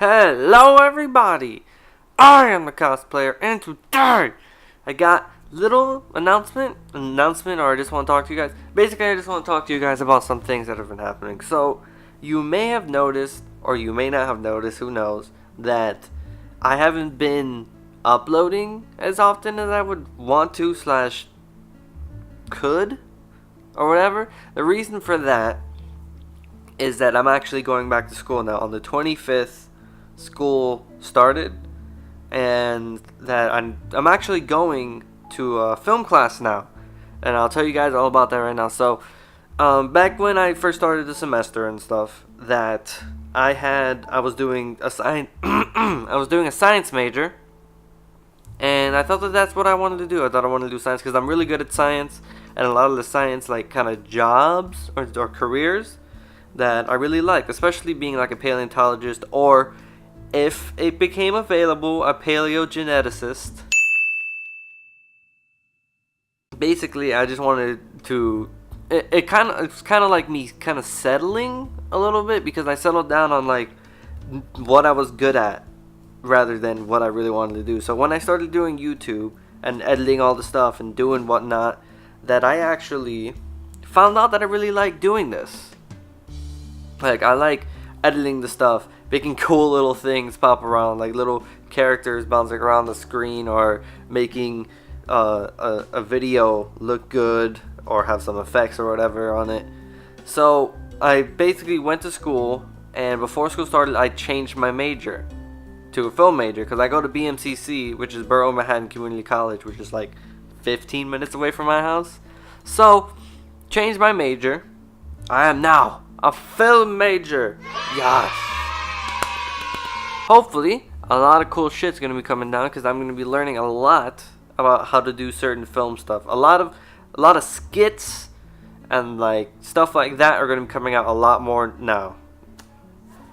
Hello everybody, I am the cosplayer and today I got little announcement or I just want to talk to you guys. Basically I just want to talk to you guys about some things that have been happening. So you may have noticed or you may not have noticed, who knows, that I haven't been uploading as often as I would want to slash could or whatever. The reason for that is that I'm actually going back to school now. On the 25th school started, and that I'm actually going to a film class now, and I'll tell you guys all about that right now. So back when I first started the semester and stuff, that I was doing a science I was doing a science major, and I thought that that's what I wanted to do. I thought I wanted to do science because I'm really good at science, and a lot of the science like kind of jobs or careers that I really like, especially being like a paleontologist, or if it became available, a paleogeneticist. Basically, I just wanted to. It's kind of like me kind of settling a little bit, because I settled down on like what I was good at rather than what I really wanted to do. So when I started doing YouTube and editing all the stuff and doing whatnot, that I actually found out that I really like doing this. Like, I like editing the stuff, making cool little things pop around, like little characters bouncing around the screen, or making a video look good or have some effects or whatever on it. So I basically went to school, and before school started I changed my major to a film major, because I go to BMCC, which is Borough Manhattan Community College, which is like 15 minutes away from my house. So changed my major. I am now a film major. Yes. Hopefully a lot of cool shit's gonna be coming down, because I'm gonna be learning a lot about how to do certain film stuff. A lot of skits and like stuff like that are gonna be coming out a lot more now.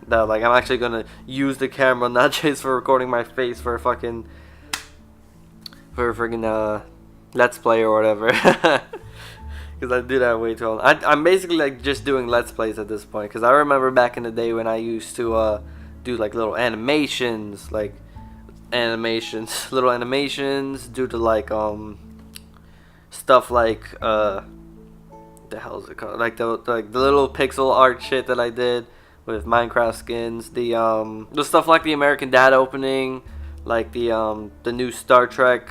That like I'm actually gonna use the camera, not just for recording my face for a freaking let's play or whatever. Because I do that way too long. I'm basically like just doing let's plays at this point, because I remember back in the day when I used to do like little animations, little animations due to like stuff like the hell is it called, like the little pixel art shit that I did with Minecraft skins, the stuff like the American Dad opening, like the new Star Trek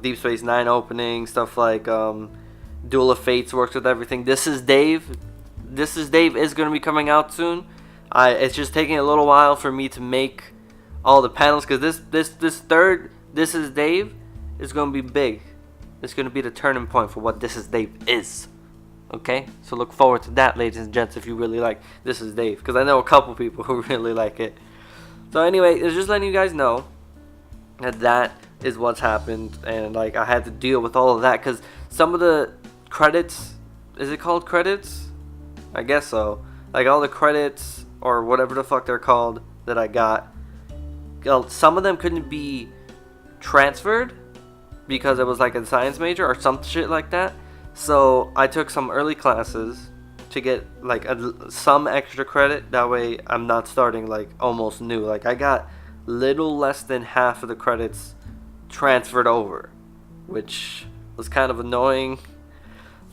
Deep Space Nine opening, stuff like Duel of Fates works with everything. This is Dave is going to be coming out soon. It's just taking a little while for me to make all the panels, because this third This is Dave is going to be big. It's going to be the turning point for what This is Dave is. Okay? So look forward to that, ladies and gents, if you really like This is Dave, because I know a couple people who really like it. So anyway, it's just letting you guys know that is what's happened, and like I had to deal with all of that, because some of the credits, is it called credits? I guess so. Like all the credits or whatever the fuck they're called that I got, some of them couldn't be transferred because it was like a science major or some shit like that. So I took some early classes to get like some extra credit. That way I'm not starting like almost new. Like I got little less than half of the credits transferred over, which was kind of annoying,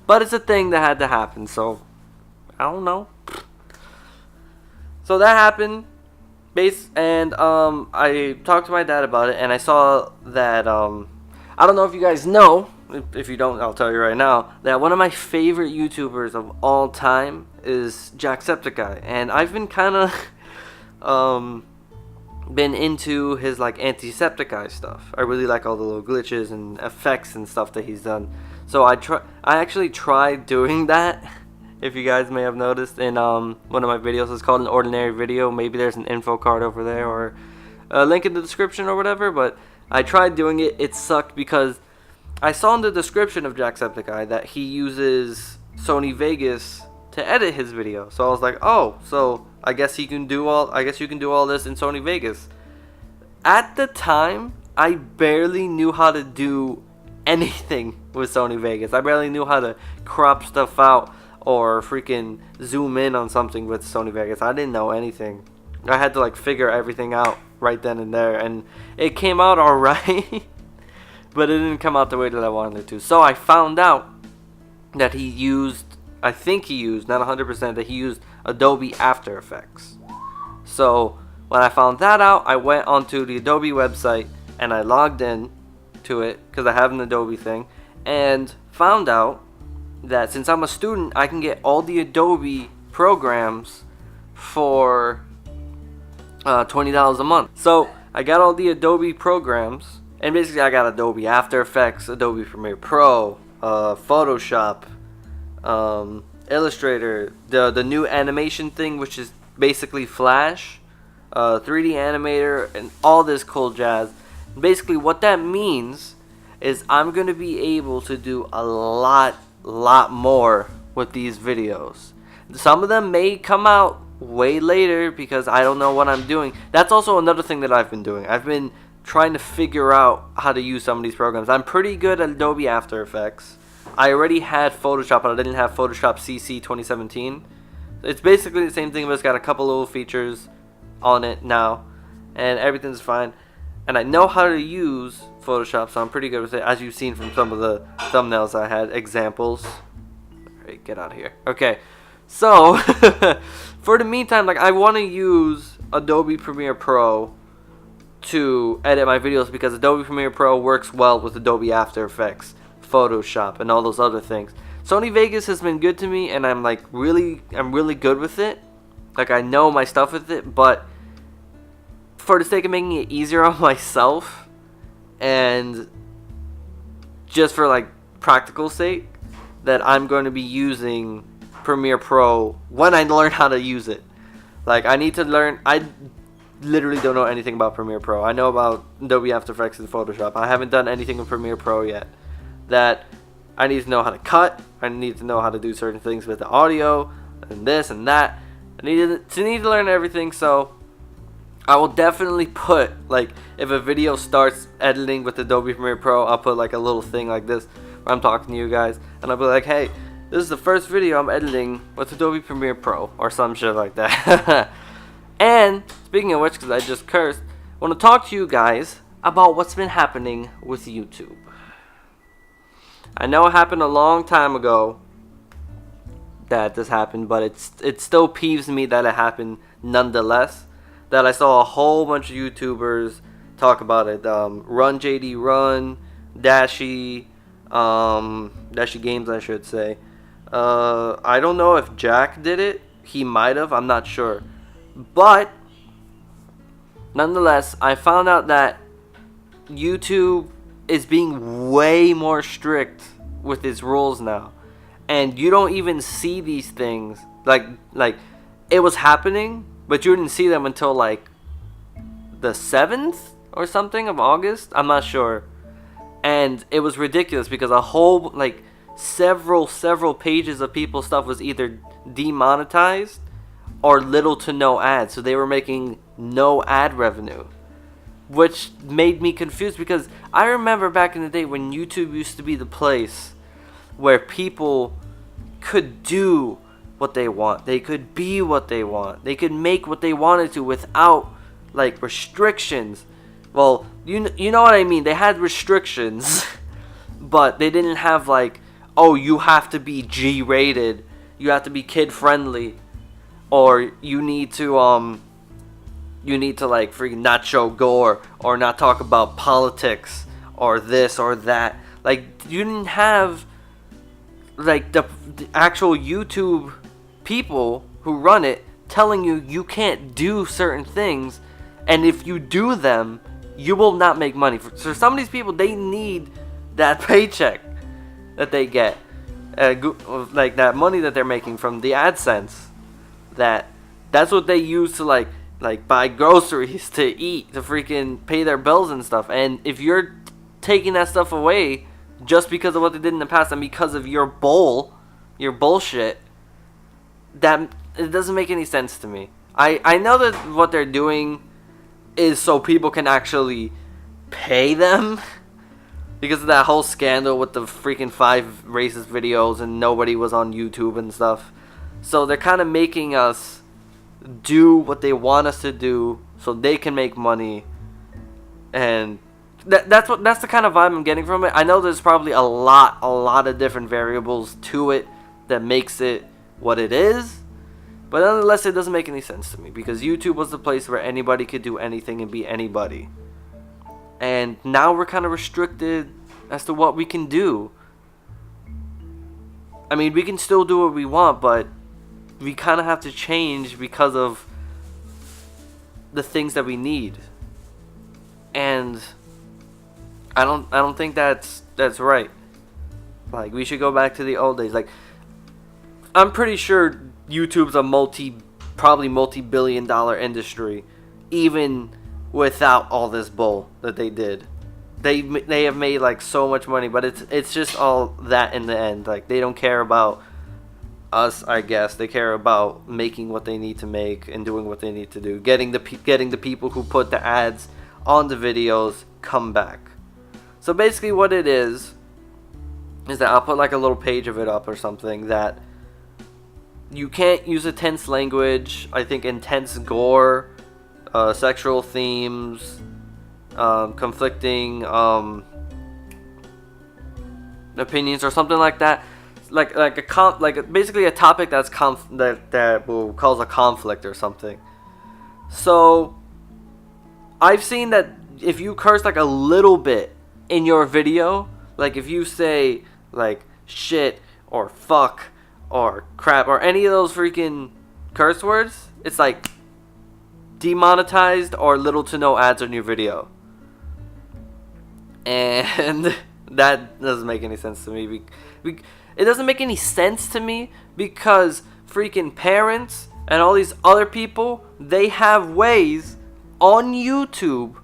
but it's a thing that had to happen. So I don't know. So that happened, and I talked to my dad about it, and I saw that I don't know if you guys know. If you don't, I'll tell you right now that one of my favorite YouTubers of all time is Jacksepticeye, and I've been kind of been into his like Antisepticeye stuff. I really like all the little glitches and effects and stuff that he's done. So I actually tried doing that. If you guys may have noticed in one of my videos, it's called An Ordinary Video. Maybe there's an info card over there or a link in the description or whatever. But I tried doing it. It sucked because I saw in the description of Jacksepticeye that he uses Sony Vegas to edit his video. So I was like, oh, so I guess you can do all this in Sony Vegas. At the time, I barely knew how to do anything with Sony Vegas. I barely knew how to crop stuff out or freaking zoom in on something with Sony Vegas. I didn't know anything. I had to like figure everything out right then and there, and it came out alright, but it didn't come out the way that I wanted it to. So I found out that he used, I think he used, not 100%, that he used Adobe After Effects. So when I found that out, I went onto the Adobe website and I logged in to it because I have an Adobe thing, and found out that since I'm a student, I can get all the Adobe programs for $20 a month. So I got all the Adobe programs, and basically I got Adobe After Effects, Adobe Premiere Pro, Photoshop, Illustrator, the new animation thing, which is basically Flash, 3D Animator, and all this cool jazz. Basically what that means is I'm going to be able to do a lot more with these videos. Some of them may come out way later because I don't know what I'm doing. That's also another thing that I've been doing. I've been trying to figure out how to use some of these programs. I'm pretty good at Adobe After Effects. I already had Photoshop, but I didn't have Photoshop CC 2017. It's basically the same thing, but it's got a couple little features on it now, and everything's fine. And I know how to use Photoshop, so I'm pretty good with it, as you've seen from some of the thumbnails I had, examples. Alright, get out of here. Okay, so for the meantime, like, I want to use Adobe Premiere Pro to edit my videos because Adobe Premiere Pro works well with Adobe After Effects, Photoshop, and all those other things. Sony Vegas has been good to me, and I'm really good with it. Like, I know my stuff with it, but for the sake of making it easier on myself, and just for like practical sake, that I'm going to be using Premiere Pro when I learn how to use it. Like, I need to learn. I literally don't know anything about Premiere Pro. I know about Adobe After Effects and Photoshop. I haven't done anything with Premiere Pro yet. That I need to know how to cut. I need to know how to do certain things with the audio and this and that. I need to learn everything, so I will definitely put, like, if a video starts editing with Adobe Premiere Pro, I'll put like a little thing like this where I'm talking to you guys, and I'll be like, hey, this is the first video I'm editing with Adobe Premiere Pro, or some shit like that. And speaking of which, because I just cursed, I want to talk to you guys about what's been happening with YouTube. I know it happened a long time ago that this happened, but it still peeves me that it happened nonetheless. That I saw a whole bunch of YouTubers talk about it. Run JD Run, Dashy Games, I should say. I don't know if Jack did it. He might have. I'm not sure. But nonetheless, I found out that YouTube is being way more strict with its rules now, and you don't even see these things. Like it was happening, but you didn't see them until like the 7th or something of August. I'm not sure. And it was ridiculous because a whole, like, several pages of people's stuff was either demonetized or little to no ads. So they were making no ad revenue, which made me confused because I remember back in the day when YouTube used to be the place where people could do what they want. They could be what they want. They could make what they wanted to without, like, restrictions. Well, you know what I mean. They had restrictions, but they didn't have, like, oh, you have to be G-rated, you have to be kid-friendly, or you need to like, freaking not show gore, or not talk about politics, or this or that. Like, you didn't have, like, the actual YouTube people who run it telling you you can't do certain things, and if you do them, you will not make money. For some of these people, they need that paycheck that they get, like that money that they're making from the AdSense. That's what they use to like buy groceries, to eat, to freaking pay their bills and stuff. And if you're taking that stuff away just because of what they did in the past and because of your bullshit, that it doesn't make any sense to me. I know that what they're doing is so people can actually pay them because of that whole scandal with the freaking 5 racist videos and nobody was on YouTube and stuff. So they're kind of making us do what they want us to do so they can make money. And that's the kind of vibe I'm getting from it. I know there's probably a lot of different variables to it that makes it what it is, but nonetheless, it doesn't make any sense to me, because YouTube was the place where anybody could do anything and be anybody, and now we're kind of restricted as to what we can do. I mean, we can still do what we want, but we kind of have to change because of the things that we need. And I don't think that's right. Like, we should go back to the old days. Like, I'm pretty sure YouTube's a probably multi-billion-dollar industry, even without all this bull that they did. They have made like so much money, but it's just all that in the end. Like, they don't care about us, I guess. They care about making what they need to make and doing what they need to do. Getting the people who put the ads on the videos come back. So basically what it is that I'll put like a little page of it up or something, that you can't use intense language, I think intense gore, sexual themes, conflicting opinions or something like that, like basically a topic that will cause a conflict or something. So I've seen that if you curse like a little bit in your video, like if you say like shit or fuck or crap or any of those freaking curse words, it's like demonetized or little to no ads on your video. And that doesn't make any sense to me. It doesn't make any sense to me because freaking parents and all these other people, they have ways on YouTube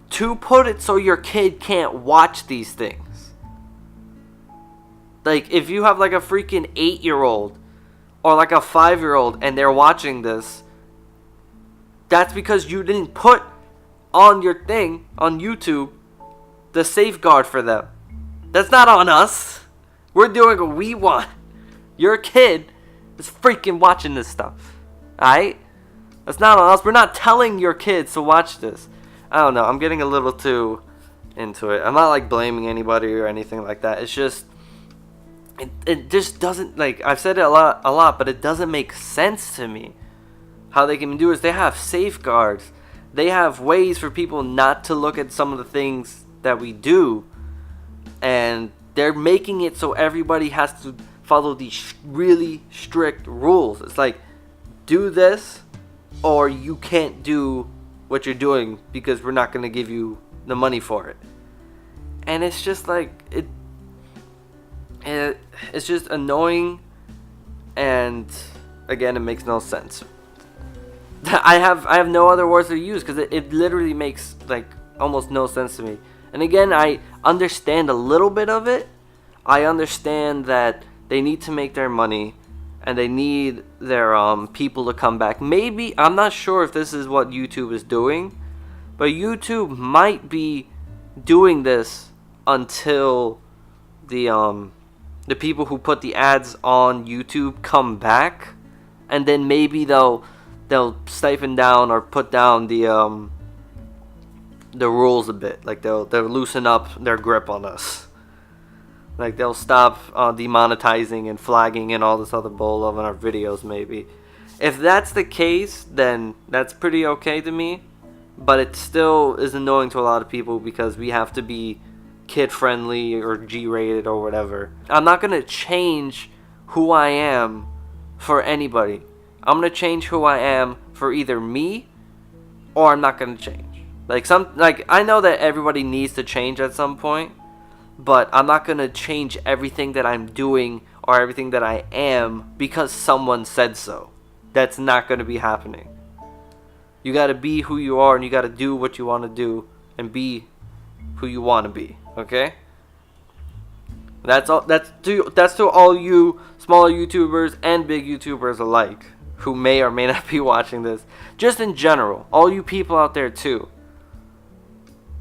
to put it so your kid can't watch these things. Like, if you have like a freaking 8-year-old or like a 5-year-old and they're watching this, that's because you didn't put on your thing on YouTube the safeguard for them. That's not on us. We're doing what we want. Your kid is freaking watching this stuff. Alright? That's not on us. We're not telling your kids to watch this. I don't know. I'm getting a little too into it. I'm not like blaming anybody or anything like that. It's just, it just doesn't, like, I've said it a lot, but it doesn't make sense to me. How they can do is they have safeguards. They have ways for people not to look at some of the things that we do, and they're making it so everybody has to follow these really strict rules. It's like, do this or you can't do what you're doing because we're not going to give you the money for it. And it's just like, it's just annoying, and again, it makes no sense. I have no other words to use because it literally makes like almost no sense to me. And again, I understand a little bit of it. I understand that they need to make their money and they need their people to come back. Maybe, I'm not sure if this is what YouTube is doing, but YouTube might be doing this until the people who put the ads on YouTube come back, and then maybe they'll siphon down or put down the rules a bit. Like they'll loosen up their grip on us. Like they'll stop demonetizing and flagging and all this other bull on our videos maybe. If that's the case, then that's pretty okay to me. But it still is annoying to a lot of people because we have to be kid friendly or G-rated or whatever. I'm not going to change who I am for anybody. I'm going to change who I am for either me or I'm not going to change. Like I know that everybody needs to change at some point, but I'm not going to change everything that I'm doing or everything that I am because someone said so. That's not going to be happening. You got to be who you are and you got to do what you want to do and be who you want to be, okay? That's all. That's to all you smaller YouTubers and big YouTubers alike who may or may not be watching this. Just in general, all you people out there too.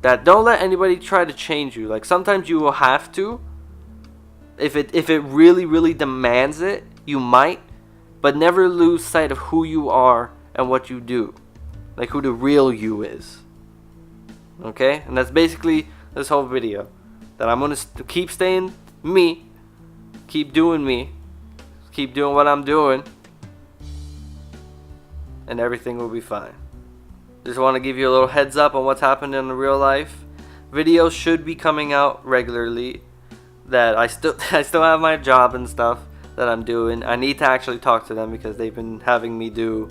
That don't let anybody try to change you. Like sometimes you will have to. If it really demands it, you might, but never lose sight of who you are and what you do, like who the real you is. Okay, and that's basically this whole video. That I'm gonna keep staying me, keep doing me, keep doing what I'm doing, and everything will be fine. Just want to give you a little heads up on what's happening in the real life. Videos should be coming out regularly. That I still have my job and stuff that I'm doing. I need to actually talk to them because they've been having me do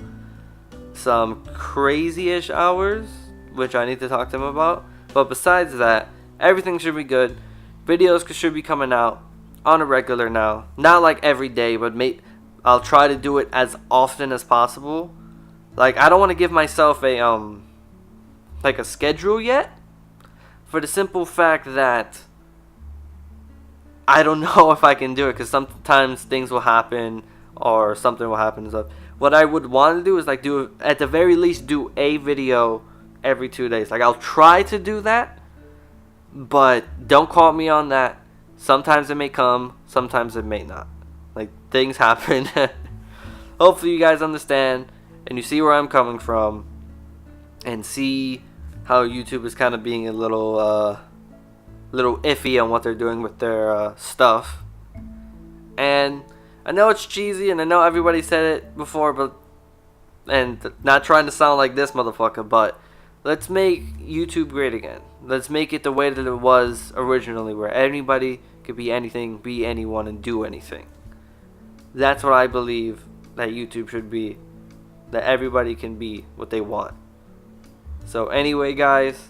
some crazy-ish hours, which I need to talk to them about. But besides that, everything should be good. Videos should be coming out on a regular now. Not like every day, but I'll try to do it as often as possible. Like, I don't want to give myself a like a schedule yet, for the simple fact that I don't know if I can do it, because sometimes things will happen or something will happen and stuff. What I would want to do is like at the very least do a video every 2 days. Like, I'll try to do that, but don't quote me on that. Sometimes it may come, sometimes it may not. Like, things happen. Hopefully you guys understand and you see where I'm coming from and see how YouTube is kind of being a little iffy on what they're doing with their stuff. And I know it's cheesy, and I know everybody said it before, but not trying to sound like this motherfucker, but let's make YouTube great again. Let's make it the way that it was originally, where anybody could be anything, be anyone, and do anything. That's what I believe that YouTube should be. That everybody can be what they want. So anyway, guys,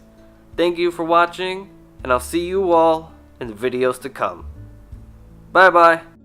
thank you for watching, and I'll see you all in the videos to come. Bye bye.